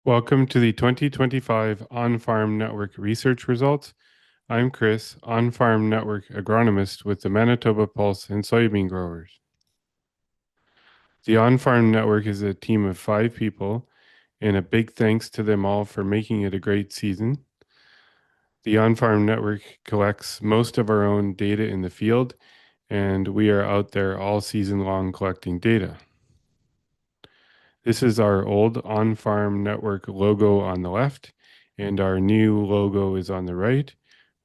Welcome to the 2025 On-Farm Network research results. I'm Chris, On-Farm Network agronomist with the Manitoba Pulse and soybean growers. The On-Farm Network is a team of 5 people, and a big thanks to them all for making it a great season. The On-Farm Network collects most of our own data in the field, and we are out there all season long collecting data. This is our old On-Farm Network logo on the left, and our new logo is on the right.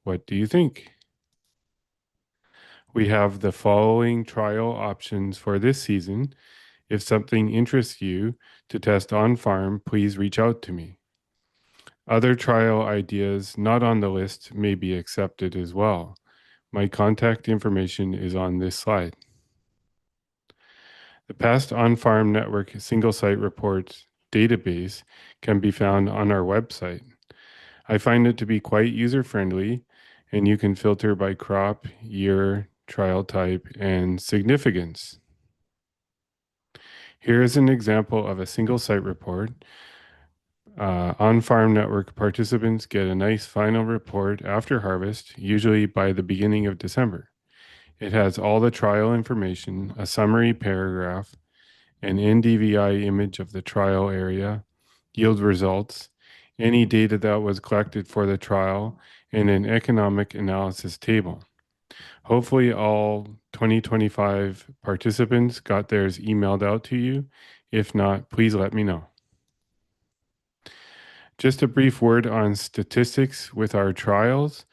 What do you think? We have the following trial options for this season. If something interests you to test on farm, please reach out to me. Other trial ideas not on the list may be accepted as well. My contact information is on this slide. The past on-farm network single site reports database can be found on our website. I find it to be quite user-friendly, and you can filter by crop, year, trial type, and significance. Here is an example of a single site report. On-farm network participants get a nice final report after harvest, usually by the beginning of December. It has all the trial information, a summary paragraph, an NDVI image of the trial area, yield results, any data that was collected for the trial, and an economic analysis table. Hopefully all 2025 participants got theirs emailed out to you. If not, please let me know. Just a brief word on statistics with our trials.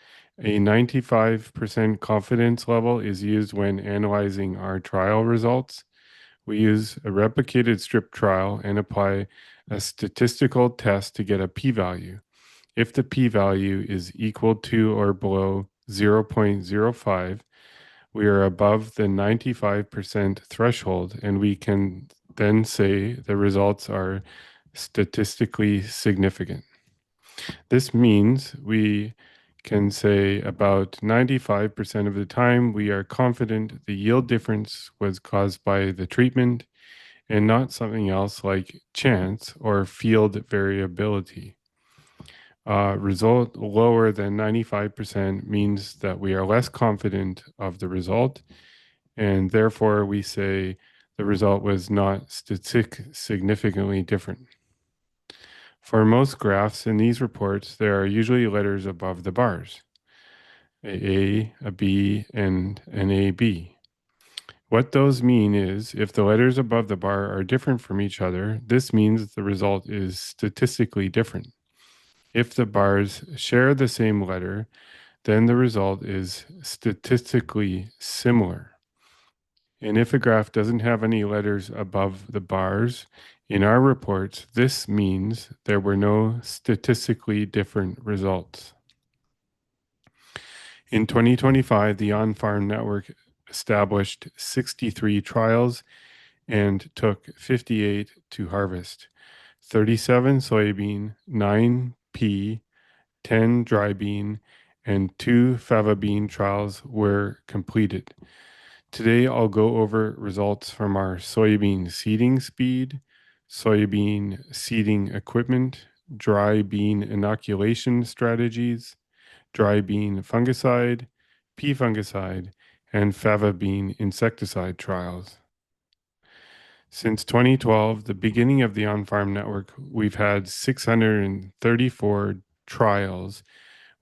A 95% confidence level is used when analyzing our trial results. We use a replicated strip trial and apply a statistical test to get a p-value. If the p-value is equal to or below 0.05, we are above the 95% threshold, and we can then say the results are statistically significant. This means we can say about 95% of the time we are confident the yield difference was caused by the treatment and not something else like chance or field variability. Result lower than 95% means that we are less confident of the result, and therefore we say the result was not significantly different. For most graphs in these reports, there are usually letters above the bars, a B, and an AB. What those mean is if the letters above the bar are different from each other, this means the result is statistically different. If the bars share the same letter, then the result is statistically similar. And if a graph doesn't have any letters above the bars, in our reports, this means there were no statistically different results. In 2025, the On-Farm Network established 63 trials and took 58 to harvest. 37 soybean, 9 pea, 10 dry bean, and 2 fava bean trials were completed. Today, I'll go over results from our soybean seeding speed, soybean seeding equipment, dry bean inoculation strategies, dry bean fungicide, pea fungicide, and fava bean insecticide trials. Since 2012, the beginning of the On-Farm Network, we've had 634 trials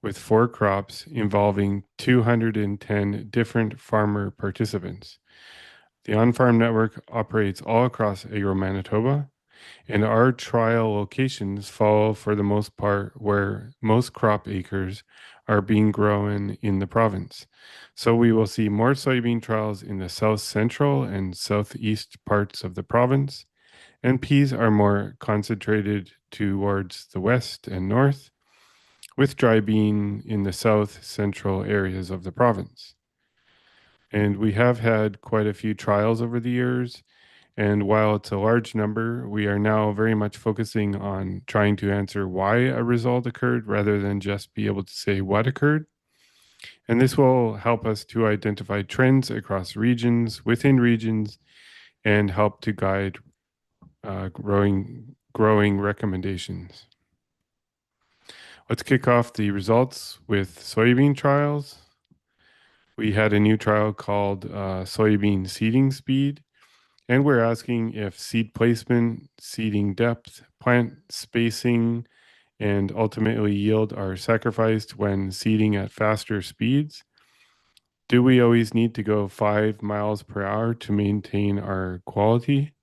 with 4 crops involving 210 different farmer participants. The On-Farm Network operates all across Agro-Manitoba, and our trial locations follow for the most part where most crop acres are being grown in the province. So we will see more soybean trials in the south central and southeast parts of the province, and peas are more concentrated towards the west and north, with dry bean in the south central areas of the province. And we have had quite a few trials over the years. And while it's a large number, we are now very much focusing on trying to answer why a result occurred rather than just be able to say what occurred. And this will help us to identify trends across regions, within regions, and help to guide growing recommendations. Let's kick off the results with soybean trials. We had a new trial called soybean seeding speed, and we're asking if seed placement, seeding depth, plant spacing, and ultimately yield are sacrificed when seeding at faster speeds. Do we always need to go 5 miles per hour to maintain our quality?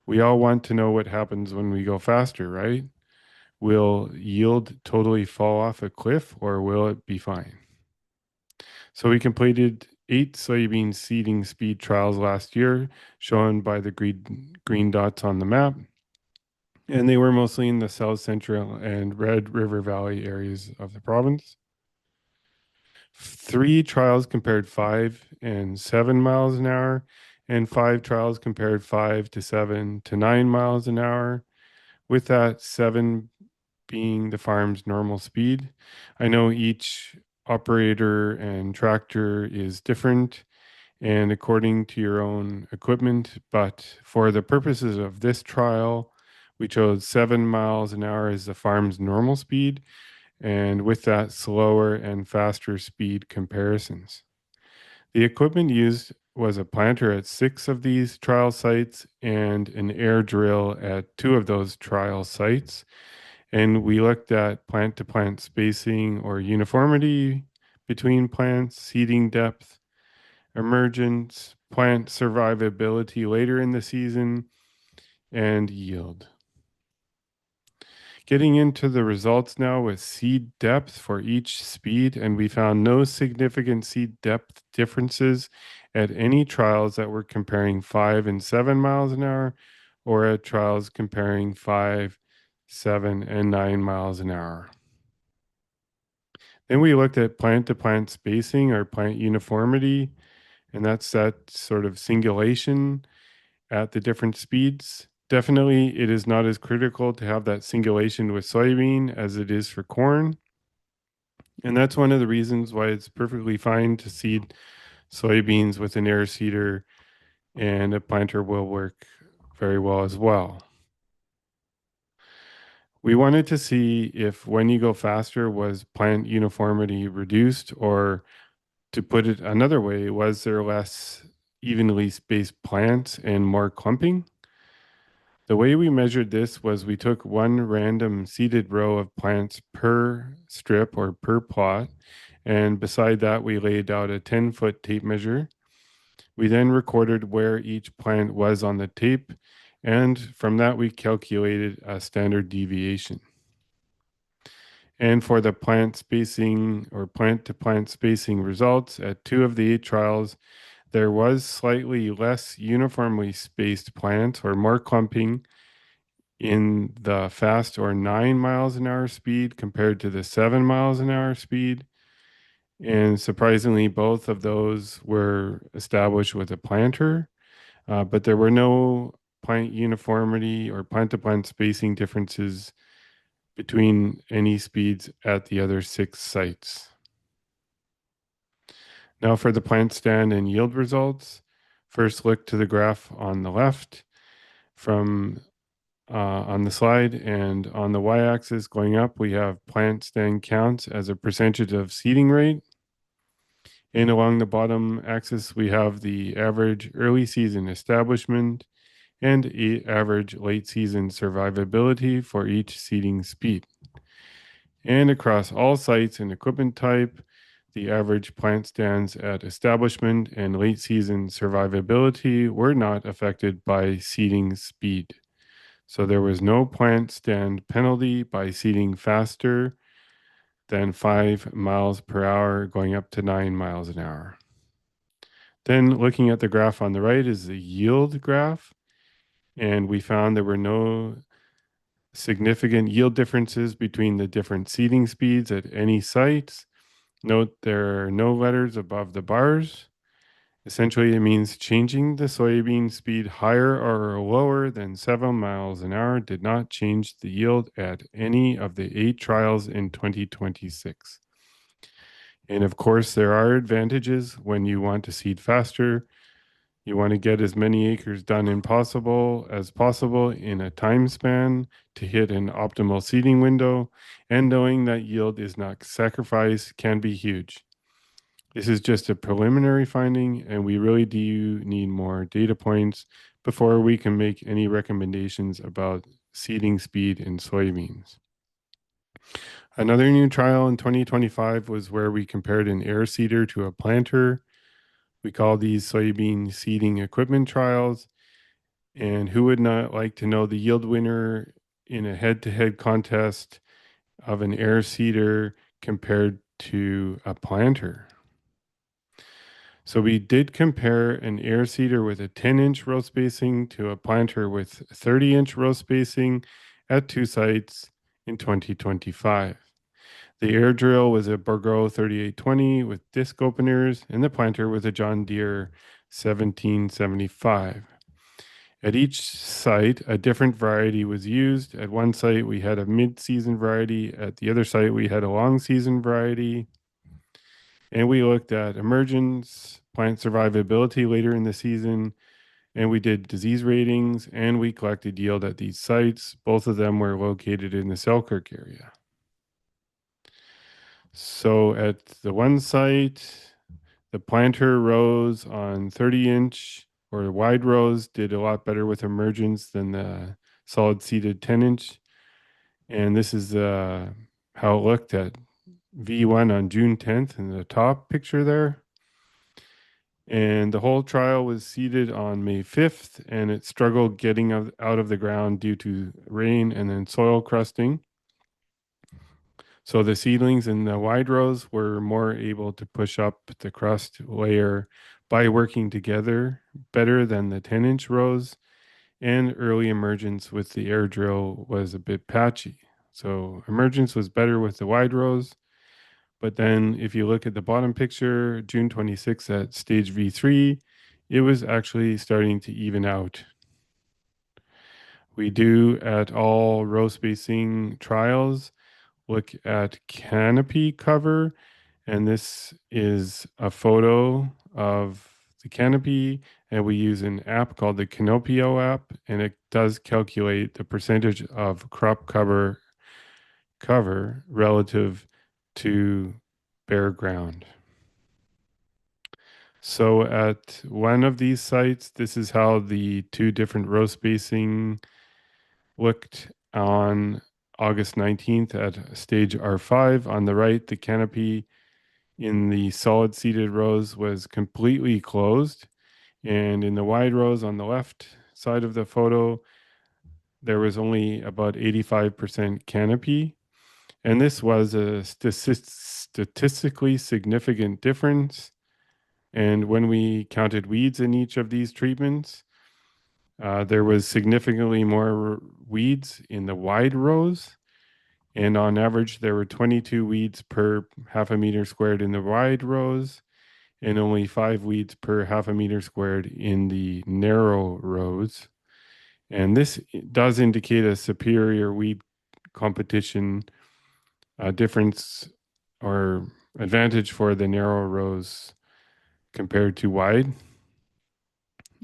We all want to know what happens when we go faster, right? Will yield totally fall off a cliff or will it be fine? So we completed 8 soybean seeding speed trials last year, shown by the green dots on the map. And they were mostly in the South Central and Red River Valley areas of the province. 3 trials compared 5 and 7 miles an hour, and 5 trials compared 5 to 7 to 9 miles an hour, with that 7 being the farm's normal speed. I know each operator and tractor is different and according to your own equipment, but for the purposes of this trial, we chose 7 miles an hour as the farm's normal speed, and with that, slower and faster speed comparisons. The equipment used was a planter at 6 of these trial sites and an air drill at 2 of those trial sites. And we looked at plant to plant spacing or uniformity between plants, seeding depth, emergence, plant survivability later in the season, and yield. Getting into the results now with seed depth for each speed, and we found no significant seed depth differences at any trials that were comparing 5 and 7 miles an hour or at trials comparing 5, 7, and 9 miles an hour. Then we looked at plant to plant spacing or plant uniformity, and that's that sort of singulation at the different speeds. Definitely, it is not as critical to have that singulation with soybean as it is for corn. And that's one of the reasons why it's perfectly fine to seed soybeans with an air seeder, and a planter will work very well as well. We wanted to see if when you go faster, was plant uniformity reduced, or to put it another way, was there less evenly spaced plants and more clumping? The way we measured this was we took one random seeded row of plants per strip or per plot, and beside that we laid out a 10-foot tape measure. We then recorded where each plant was on the tape, and from that we calculated a standard deviation. And for the plant spacing or plant to plant spacing results at 2 of the 8 trials, there was slightly less uniformly spaced plants or more clumping in the fast or 9 miles an hour speed compared to the 7 miles an hour speed. And surprisingly, both of those were established with a planter, but there were no plant uniformity or plant to plant spacing differences between any speeds at the other 6 sites. Now for the plant stand and yield results, first look to the graph on the left from on the slide, and on the y-axis going up, we have plant stand counts as a percentage of seeding rate. And along the bottom axis, we have the average early season establishment and average late season survivability for each seeding speed. And across all sites and equipment type, the average plant stands at establishment and late season survivability were not affected by seeding speed. So there was no plant stand penalty by seeding faster than 5 miles per hour, going up to 9 miles an hour. Then looking at the graph on the right is the yield graph, and we found there were no significant yield differences between the different seeding speeds at any sites. Note there are no letters above the bars. Essentially, it means changing the soybean speed higher or lower than 7 miles an hour did not change the yield at any of the 8 trials in 2026. And of course, there are advantages when you want to seed faster. You want to get as many acres done as possible in a time span to hit an optimal seeding window, and knowing that yield is not sacrificed can be huge. This is just a preliminary finding, and we really do need more data points before we can make any recommendations about seeding speed in soybeans. Another new trial in 2025 was where we compared an air seeder to a planter. We call these soybean seeding equipment trials. And who would not like to know the yield winner in a head to head contest of an air seeder compared to a planter? So we did compare an air seeder with a 10-inch row spacing to a planter with 30-inch row spacing at two sites in 2025. The air drill was a Bourgault 3820 with disc openers, and the planter was a John Deere 1775. At each site, a different variety was used. At one site, we had a mid-season variety. At the other site, we had a long-season variety. And we looked at emergence, plant survivability later in the season, and we did disease ratings, and we collected yield at these sites. Both of them were located in the Selkirk area. So at the one site, the planter rows on 30-inch or wide rows did a lot better with emergence than the solid seeded 10-inch. And this is how it looked at V1 on June 10th in the top picture there. And the whole trial was seeded on May 5th, and it struggled getting out of the ground due to rain and then soil crusting. So the seedlings in the wide rows were more able to push up the crust layer by working together better than the 10-inch rows, and early emergence with the air drill was a bit patchy. So emergence was better with the wide rows, but then if you look at the bottom picture, June 26th at stage V3, it was actually starting to even out. We do at all row spacing trials look at canopy cover, and this is a photo of the canopy, and we use an app called the Canopio app, and it does calculate the percentage of crop cover relative to bare ground. So at one of these sites, this is how the two different row spacing looked on August 19th at stage R5. On the right, the canopy in the solid seeded rows was completely closed. And in the wide rows on the left side of the photo, there was only about 85% canopy. And this was a statistically significant difference. And when we counted weeds in each of these treatments, there was significantly more weeds in the wide rows. And on average, there were 22 weeds per half a meter squared in the wide rows, and only 5 weeds per half a meter squared in the narrow rows. And this does indicate a superior weed competition difference or advantage for the narrow rows compared to wide.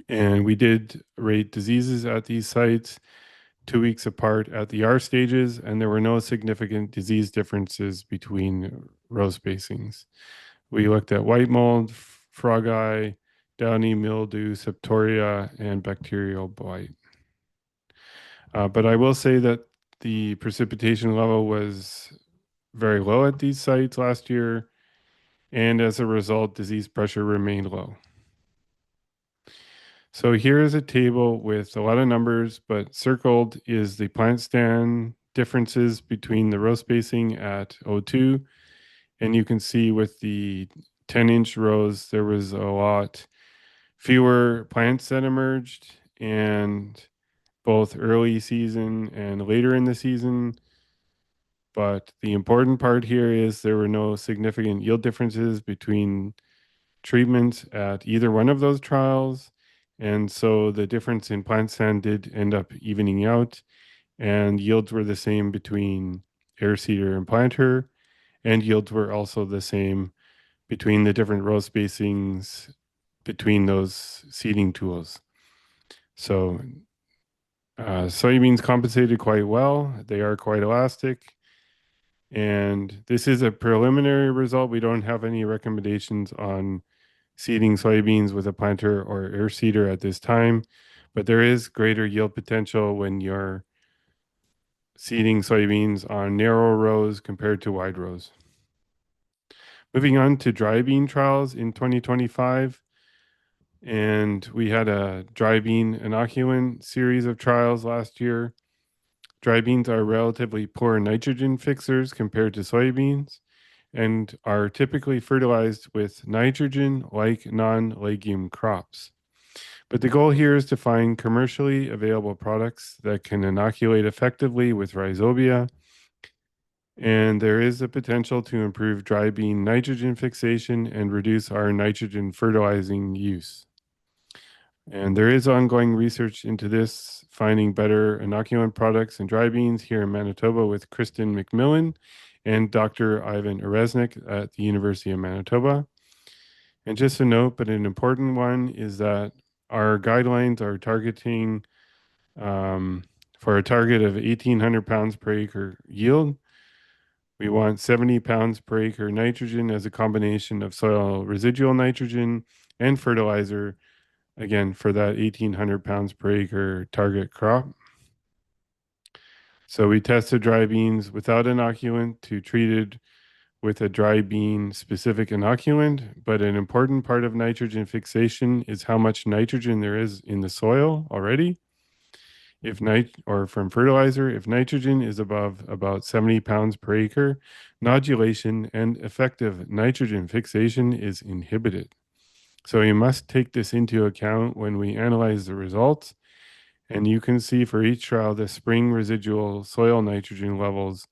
And we did rate diseases at these sites 2 weeks apart at the R stages, and there were no significant disease differences between row spacings. We looked at white mold, frog eye, downy mildew, septoria, and bacterial blight. But I will say that the precipitation level was very low at these sites last year, and as a result, disease pressure remained low. So here is a table with a lot of numbers, but circled is the plant stand differences between the row spacing at O2. And you can see with the 10-inch rows, there was a lot fewer plants that emerged, and both early season and later in the season. But the important part here is there were no significant yield differences between treatments at either one of those trials. And so the difference in plant stand did end up evening out, and yields were the same between air seeder and planter, and yields were also the same between the different row spacings between those seeding tools. So soybeans compensated quite well. They are quite elastic. And this is a preliminary result. We don't have any recommendations on seeding soybeans with a planter or air seeder at this time, but there is greater yield potential when you're seeding soybeans on narrow rows compared to wide rows. Moving on to dry bean trials in 2025, and we had a dry bean inoculant series of trials last year. Dry beans are relatively poor nitrogen fixers compared to soybeans and are typically fertilized with nitrogen like non-legume crops. But the goal here is to find commercially available products that can inoculate effectively with rhizobia, and there is a potential to improve dry bean nitrogen fixation and reduce our nitrogen fertilizing use. And there is ongoing research into this, finding better inoculant products in dry beans here in Manitoba with Kristen McMillan and Dr. Ivan Eresnik at the University of Manitoba. And just a note, but an important one, is that our guidelines are targeting for a target of 1,800 pounds per acre yield. We want 70 pounds per acre nitrogen as a combination of soil residual nitrogen and fertilizer, again, for that 1,800 pounds per acre target crop. So we tested dry beans without inoculant to treated with a dry bean specific inoculant, but an important part of nitrogen fixation is how much nitrogen there is in the soil already. Or from fertilizer, if nitrogen is above about 70 pounds per acre, nodulation and effective nitrogen fixation is inhibited. So you must take this into account when we analyze the results. And you can see for each trial the spring residual soil nitrogen levels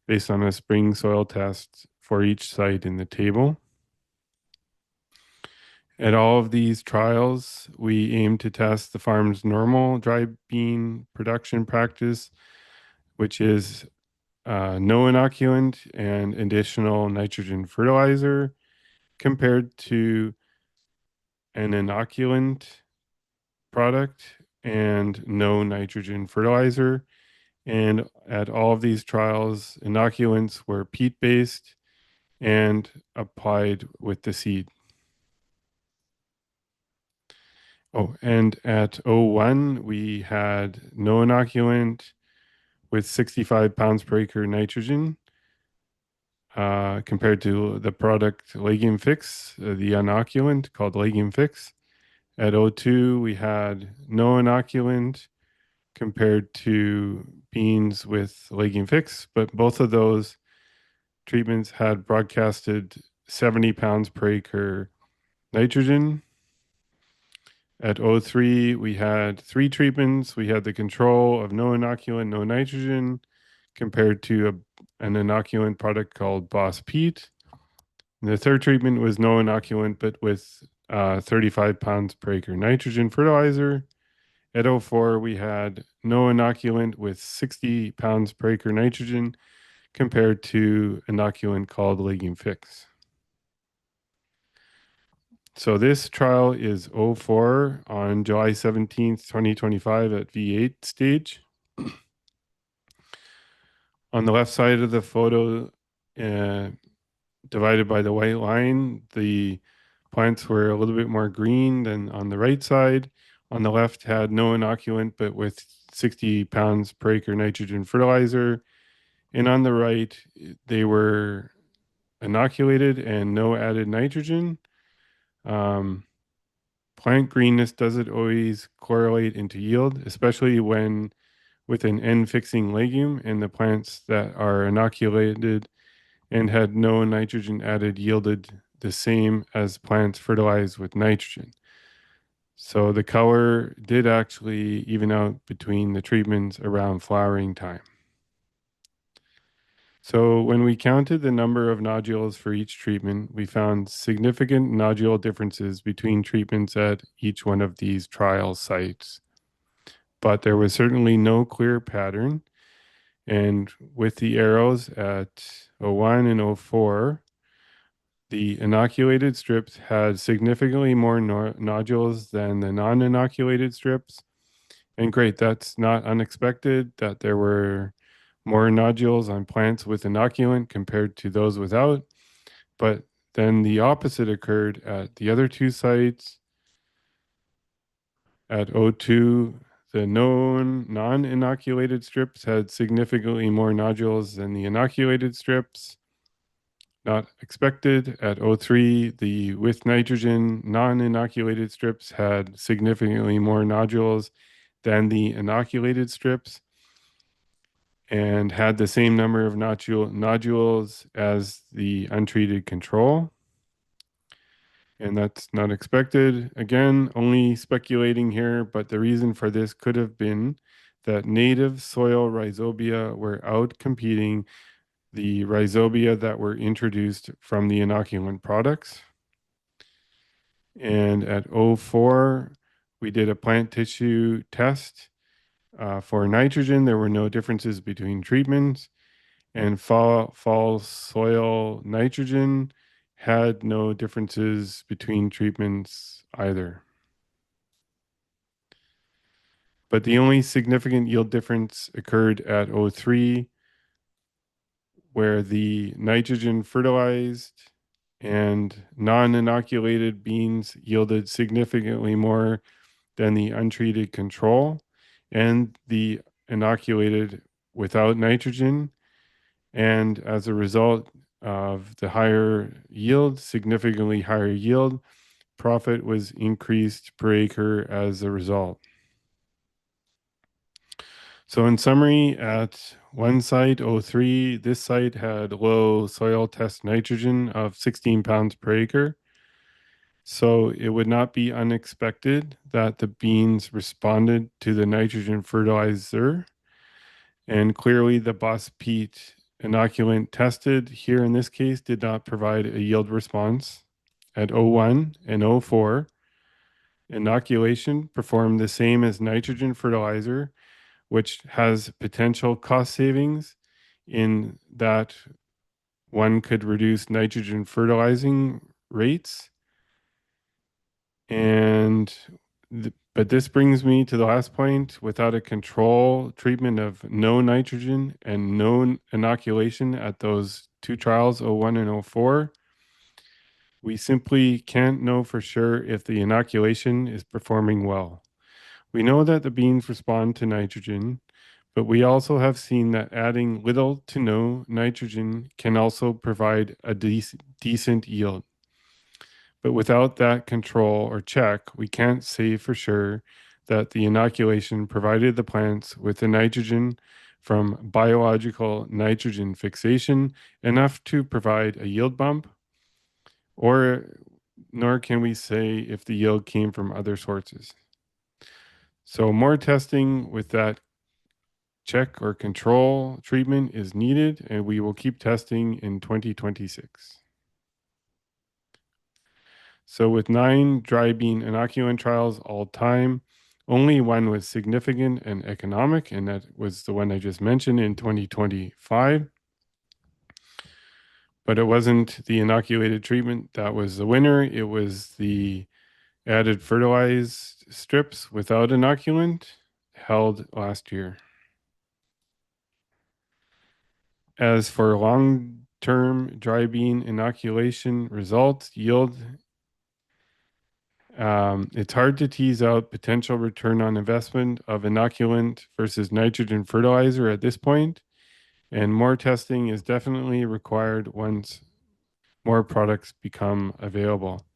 based on a spring soil test for each site in the table. At all of these trials, we aim to test the farm's normal dry bean production practice, which is no inoculant and additional nitrogen fertilizer, compared to an inoculant product and no nitrogen fertilizer. And at all of these trials, inoculants were peat based and applied with the seed. Oh, and at O1, we had no inoculant with 65 pounds per acre nitrogen compared to the product Legume Fix, the inoculant called Legume Fix. At O2, we had no inoculant compared to beans with Legume Fix, but both of those treatments had broadcasted 70 pounds per acre nitrogen. At O3, we had 3 treatments. We had the control of no inoculant, no nitrogen, compared to an inoculant product called Boss Peat. And the third treatment was no inoculant, but with 35 pounds per acre nitrogen fertilizer. At O4, we had no inoculant with 60 pounds per acre nitrogen compared to inoculant called Legume Fix. So this trial is O4 on July 17th, 2025 at V8 stage. On the left side of the photo, divided by the white line, the plants were a little bit more green than on the right side. On the left had no inoculant, but with 60 pounds per acre nitrogen fertilizer. And on the right, they were inoculated and no added nitrogen. Plant greenness doesn't always correlate into yield, especially when with an N-fixing legume, and the plants that are inoculated and had no nitrogen added yielded the same as plants fertilized with nitrogen. So the color did actually even out between the treatments around flowering time. So when we counted the number of nodules for each treatment, we found significant nodule differences between treatments at each one of these trial sites. But there was certainly no clear pattern. And with the arrows at O1 and O4, The inoculated strips had significantly more nodules than the non-inoculated strips. And great, that's not unexpected that there were more nodules on plants with inoculant compared to those without. But then the opposite occurred at the other two sites. At O2, the known non-inoculated strips had significantly more nodules than the inoculated strips. Not expected. At O3, the with nitrogen non-inoculated strips had significantly more nodules than the inoculated strips and had the same number of nodules as the untreated control. And that's not expected. Again, only speculating here, but the reason for this could have been that native soil rhizobia were out competing the rhizobia that were introduced from the inoculant products. And at O4, we did a plant tissue test for nitrogen. There were no differences between treatments, and fall soil nitrogen had no differences between treatments either. But the only significant yield difference occurred at O3, where the nitrogen fertilized and non-inoculated beans yielded significantly more than the untreated control, and the inoculated without nitrogen. And as a result of the higher yield, significantly higher yield, profit was increased per acre as a result. So in summary, at one site, O3, this site had low soil test nitrogen of 16 pounds per acre. So it would not be unexpected that the beans responded to the nitrogen fertilizer. And clearly the Boss peat inoculant tested here in this case did not provide a yield response. At O1 and O4, inoculation performed the same as nitrogen fertilizer, which has potential cost savings in that one could reduce nitrogen fertilizing rates. And but this brings me to the last point. Without a control treatment of no nitrogen and no inoculation at those two trials, O1 and O4, we simply can't know for sure if the inoculation is performing well. We know that the beans respond to nitrogen, but we also have seen that adding little to no nitrogen can also provide a decent yield. But without that control or check, we can't say for sure that the inoculation provided the plants with the nitrogen from biological nitrogen fixation enough to provide a yield bump, or nor can we say if the yield came from other sources. So more testing with that check or control treatment is needed, and we will keep testing in 2026. So with 9 dry bean inoculant trials all time, only one was significant and economic, and that was the one I just mentioned in 2025. But it wasn't the inoculated treatment that was the winner. It was the added fertilized strips without inoculant held last year. As for long-term dry bean inoculation results, yield, it's hard to tease out potential return on investment of inoculant versus nitrogen fertilizer at this point, and more testing is definitely required once more products become available.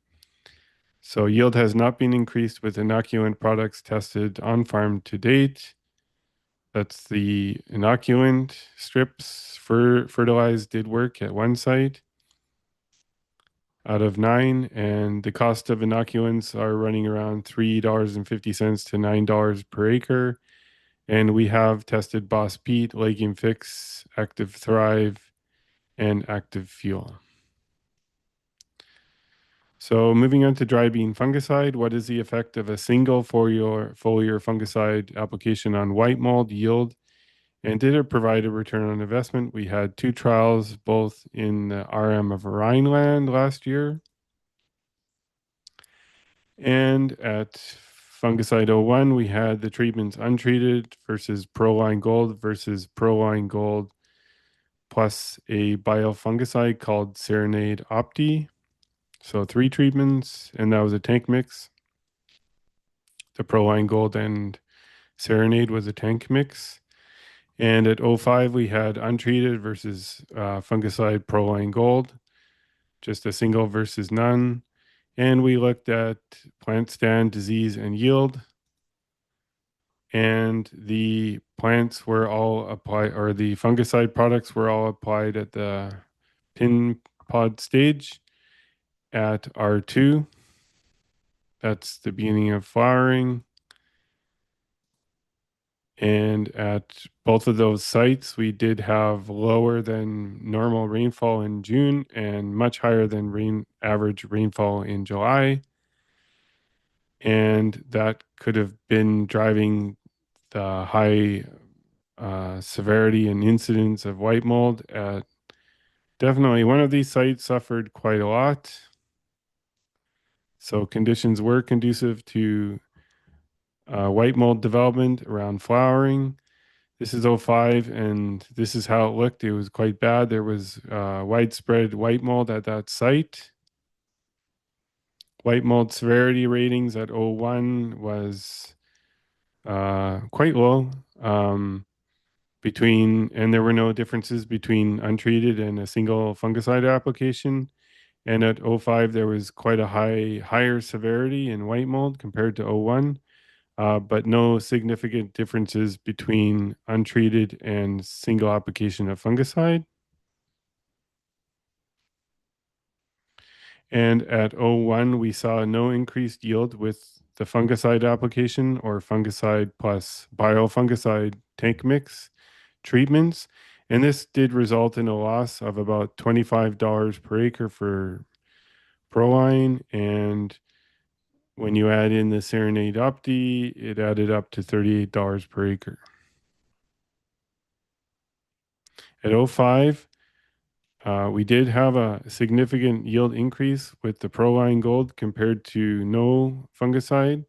So yield has not been increased with inoculant products tested on farm to date. That's the inoculant strips for fertilized did work at one site out of 9, and the cost of inoculants are running around $3.50 to $9 per acre. And we have tested Boss Peat, Legume Fix, Active Thrive, and Active Fuel. So moving on to dry bean fungicide, what is the effect of a single foliar fungicide application on white mold yield And did it provide a return on investment? We had two trials, both in the RM of Rhineland last year and at Fungicide 01, we had the treatments untreated versus Proline Gold versus Proline Gold plus a biofungicide called Serenade Opti. So three treatments, and that was a tank mix. The Proline Gold and Serenade was a tank mix. And at '05, we had untreated versus fungicide Proline Gold, just a single versus none. And we looked at plant stand disease and yield. And the plants were all applied, or the fungicide products were all applied at the pin pod stage at R2. That's the beginning of flowering. And at both of those sites, we did have lower than normal rainfall in June and much higher than average rainfall in July. And that could have been driving the high severity and incidence of white mold at definitely one of these sites suffered quite a lot. So conditions were conducive to white mold development around flowering. This is '05, and this is how it looked. It was quite bad. There was widespread white mold at that site. White mold severity ratings at '01 was quite low. And there were no differences between untreated and a single fungicide application. And at '05, there was quite a higher severity in white mold compared to '01. But no significant differences between untreated and single application of fungicide. And at '01, we saw no increased yield with the fungicide application or fungicide plus biofungicide tank mix treatments. And this did result in a loss of about $25 per acre for Proline. And when you add in the Serenade Opti, it added up to $38 per acre. At '05, we did have a significant yield increase with the Proline Gold compared to no fungicide.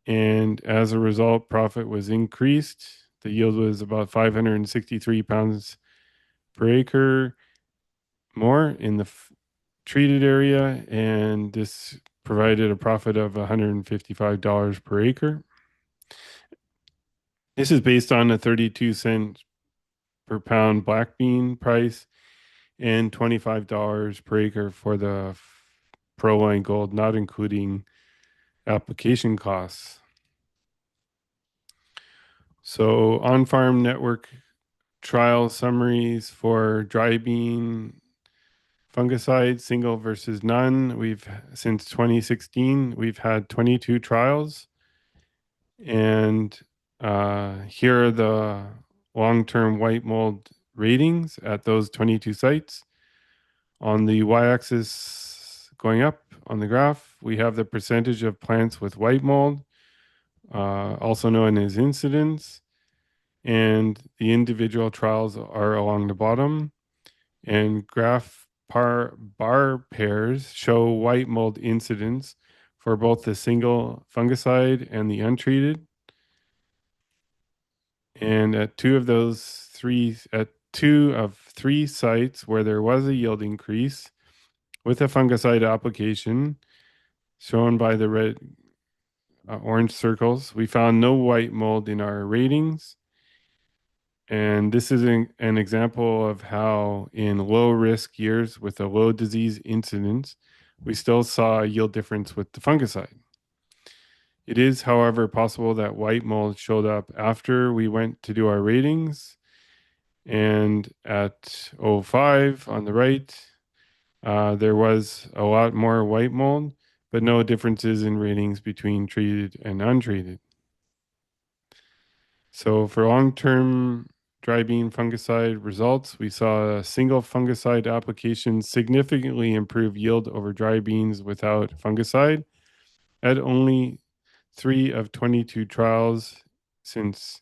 And as a result, profit was increased. The yield was about 563 pounds per acre more in the treated area. And this provided a profit of $155 per acre. This is based on a 32-cent per pound black bean price and $25 per acre for the Proline Gold, not including application costs. So on-farm network trial summaries for dry bean fungicide, single versus none. Since 2016, we've had 22 trials. And here are the long-term white mold ratings at those 22 sites. On the y-axis going up on the graph, we have the percentage of plants with white mold, also known as incidence, and the individual trials are along the bottom. And bar pairs show white mold incidence for both the single fungicide and the untreated. And at two of three sites where there was a yield increase with a fungicide application, shown by the red orange circles, we found no white mold in our ratings. And this is an example of how in low risk years with a low disease incidence, we still saw a yield difference with the fungicide. It is, however, possible that white mold showed up after we went to do our ratings. And at '05 on the right, there was a lot more white mold, but no differences in ratings between treated and untreated. So for long-term dry bean fungicide results, we saw a single fungicide application significantly improve yield over dry beans without fungicide at only 3 of 22 trials since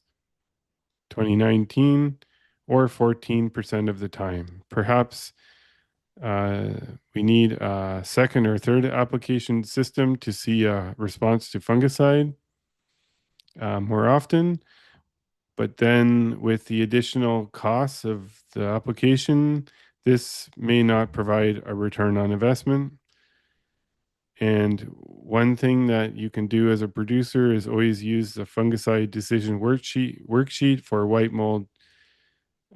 2019, or 14% of the time. Perhaps uh, we need a second or third application system to see a response to fungicide more often. But then with the additional costs of the application, this may not provide a return on investment. And one thing that you can do as a producer is always use the fungicide decision worksheet for white mold.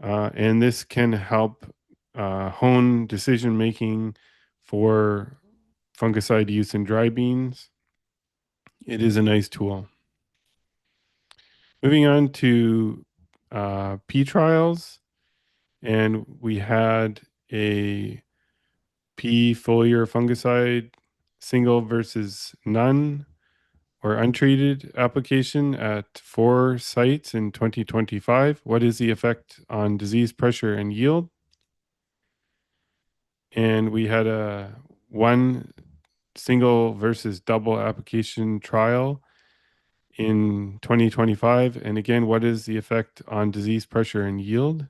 And this can help hone decision making for fungicide use in dry beans. It is a nice tool. Moving on to pea trials, and we had a pea foliar fungicide single versus none or untreated application at 4 sites in 2025. What is the effect on disease pressure and yield? And we had a one single versus double application trial in 2025. And again, what is the effect on disease pressure and yield?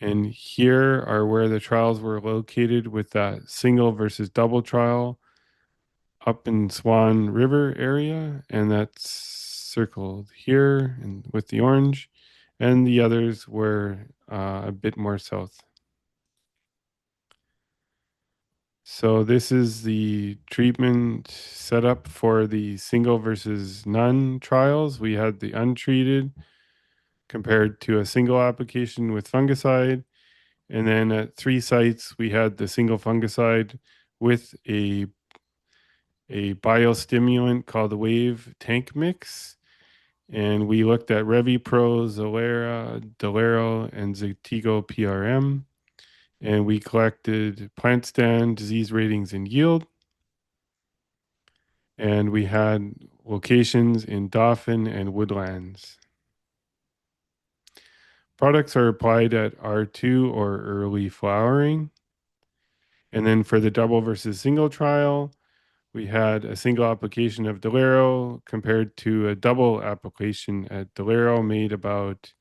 And here are where the trials were located with that single versus double trial up in Swan River area, and that's circled here and with the orange, and the others were a bit more south. So this is the treatment setup for the single versus none trials. We had the untreated compared to a single application with fungicide. And then at 3 sites, we had the single fungicide with a biostimulant called the Wave Tank Mix. And we looked at ReviPro, Zolera, Delero, and Zytigo PRM. And we collected plant stand, disease ratings, and yield. And we had locations in Dauphin and Woodlands. Products are applied at R2 or early flowering. And then for the double versus single trial, we had a single application of Delero compared to a double application at Delero made about,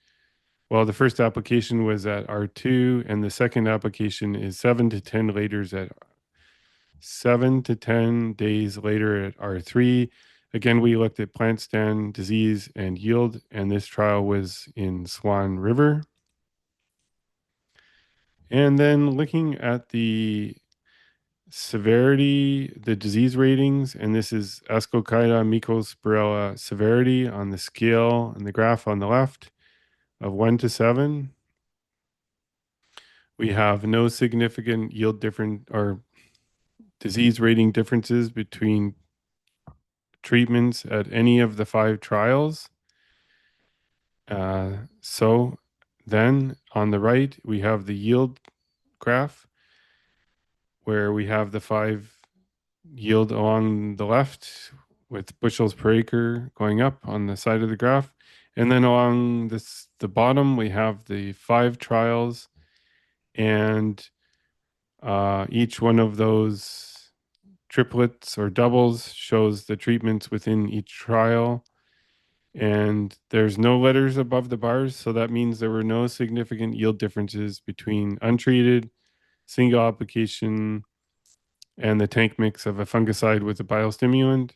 well, the first application was at R2 and the second application is 7 to 10 days later at R3. Again, we looked at plant stand disease and yield, and this trial was in Swan River. And then looking at the severity, the disease ratings, and this is Ascochyta mycosporella severity on the scale and the graph on the left of 1 to 7. We have no significant yield different or disease rating differences between treatments at any of the 5 trials. So then on the right, we have the yield graph where we have the 5 yield along the left with bushels per acre going up on the side of the graph. And then along the bottom, we have the 5 trials, and each one of those triplets or doubles shows the treatments within each trial. And there's no letters above the bars, so that means there were no significant yield differences between untreated, single application, and the tank mix of a fungicide with a biostimulant,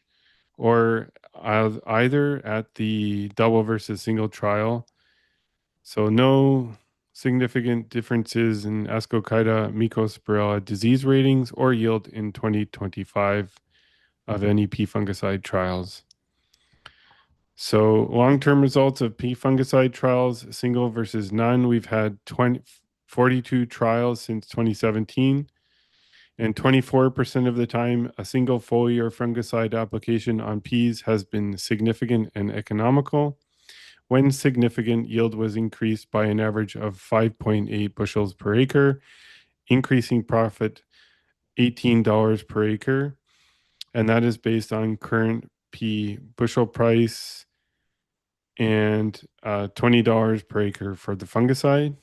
or either at the double versus single trial. So no significant differences in Ascochyta mycosporella disease ratings or yield in 2025 of any pea fungicide trials. So long-term results of pea fungicide trials, single versus none, we've had 42 trials since 2017. And 24% of the time, a single foliar fungicide application on peas has been significant and economical. When significant, yield was increased by an average of 5.8 bushels per acre, increasing profit $18 per acre. And that is based on current pea bushel price and $20 per acre for the fungicide.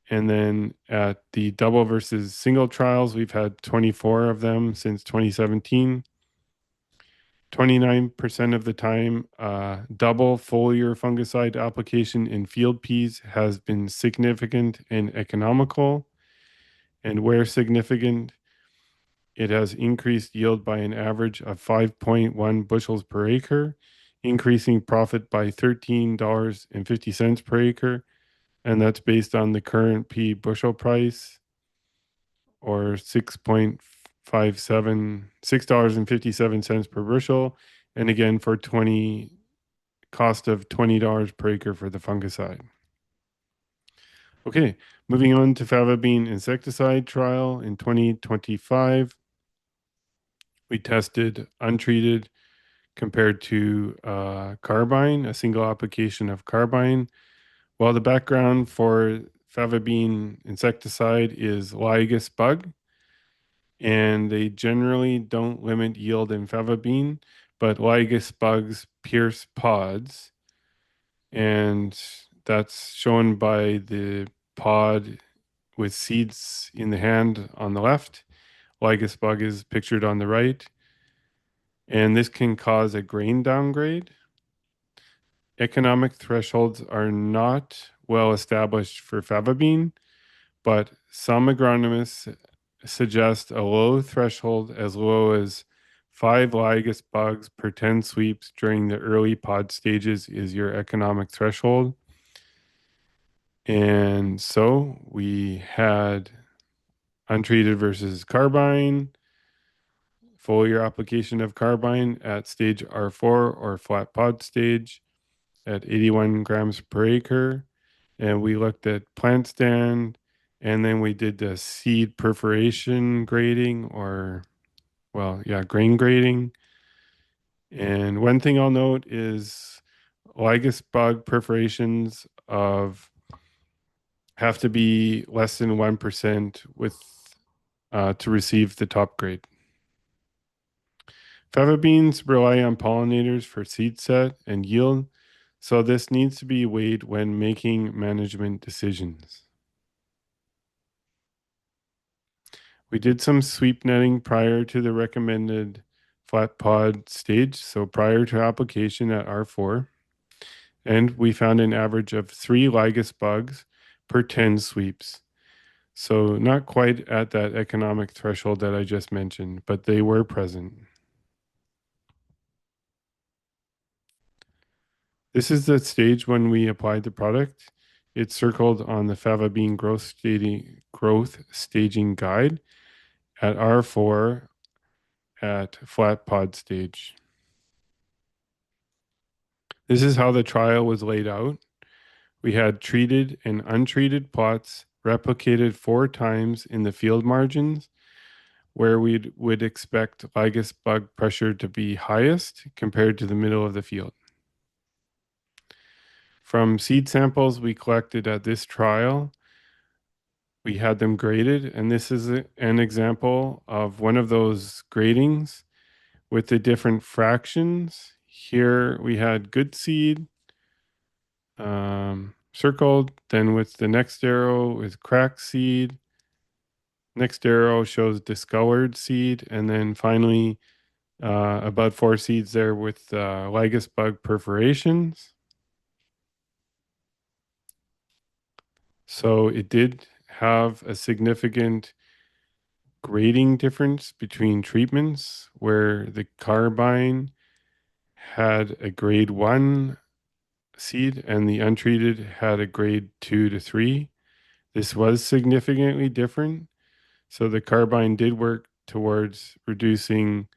And then at the double versus single trials, we've had 24 of them since 2017. 29% of the time, double foliar fungicide application in field peas has been significant and economical. And where significant, it has increased yield by an average of 5.1 bushels per acre, increasing profit by $13.50 per acre. And that's based on the current pea bushel price, or 6.57 $6.57 per bushel. And again, for cost of $20 per acre for the fungicide. Okay, moving on to fava bean insecticide trial in 2025. We tested untreated compared to carbine, a single application of carbine. While the background for fava bean insecticide is Lygus bug, and they generally don't limit yield in fava bean, but Lygus bugs pierce pods, and that's shown by the pod with seeds in the hand on the left. Lygus bug is pictured on the right, and this can cause a grain downgrade. Economic thresholds are not well established for fava bean, but some agronomists suggest a low threshold as low as 5 Lygus bugs per 10 sweeps during the early pod stages is your economic threshold. And so we had untreated versus carbine, foliar application of carbine at stage R4 or flat pod stage at 81 grams per acre. And we looked at plant stand, and then we did the seed perforation grading, or, well, yeah, grain grading. And one thing I'll note is Lygus bug perforations of have to be less than 1% with to receive the top grade. Fava beans rely on pollinators for seed set and yield, so this needs to be weighed when making management decisions. We did some sweep netting prior to the recommended flat pod stage, so prior to application at R4, and we found an average of 3 Lygus bugs per 10 sweeps. So not quite at that economic threshold that I just mentioned, but they were present. This is the stage when we applied the product. It's circled on the fava bean growth staging guide at R4 at flat pod stage. This is how the trial was laid out. We had treated and untreated plots replicated 4 times in the field margins, where we would expect Lygus bug pressure to be highest compared to the middle of the field. From seed samples we collected at this trial, we had them graded, and this is an example of one of those gradings with the different fractions. Here we had good seed circled, then with the next arrow with cracked seed. Next arrow shows discolored seed, and then finally about 4 seeds there with Lygus bug perforations. So it did have a significant grading difference between treatments, where the carbine had a grade 1 seed and the untreated had a grade 2 to 3. This was significantly different. So the carbine did work towards reducing,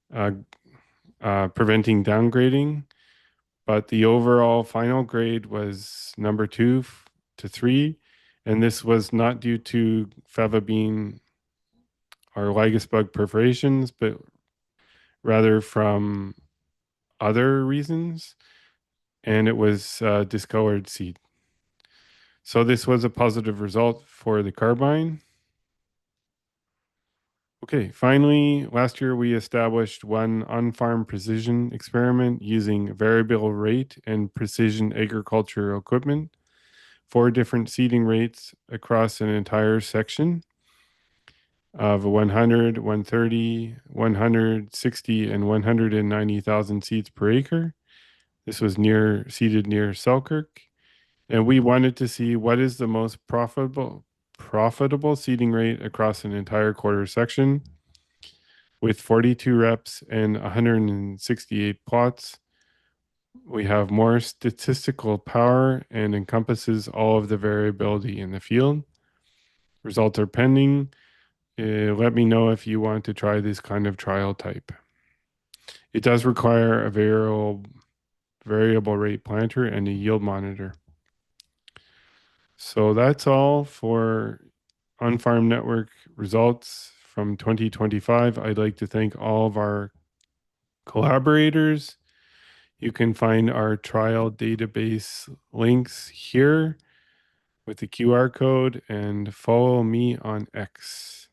preventing downgrading, but the overall final grade was number 2 to 3. And this was not due to fava bean or Lygus bug perforations, but rather from other reasons. And it was discolored seed. So this was a positive result for the carbine. Okay, finally, last year we established one on-farm precision experiment using variable rate and precision agriculture equipment, 4 different seeding rates across an entire section. of 100, 130, 160, and 190,000 seeds per acre. This was seated near Selkirk. And we wanted to see what is the most profitable seeding rate across an entire quarter section. With 42 reps and 168 plots, we have more statistical power and encompasses all of the variability in the field. Results are pending. Let me know if you want to try this kind of trial type. It does require a variable rate planter and a yield monitor. So that's all for on-farm network results from 2025. I'd like to thank all of our collaborators. You can find our trial database links here with the QR code and follow me on X.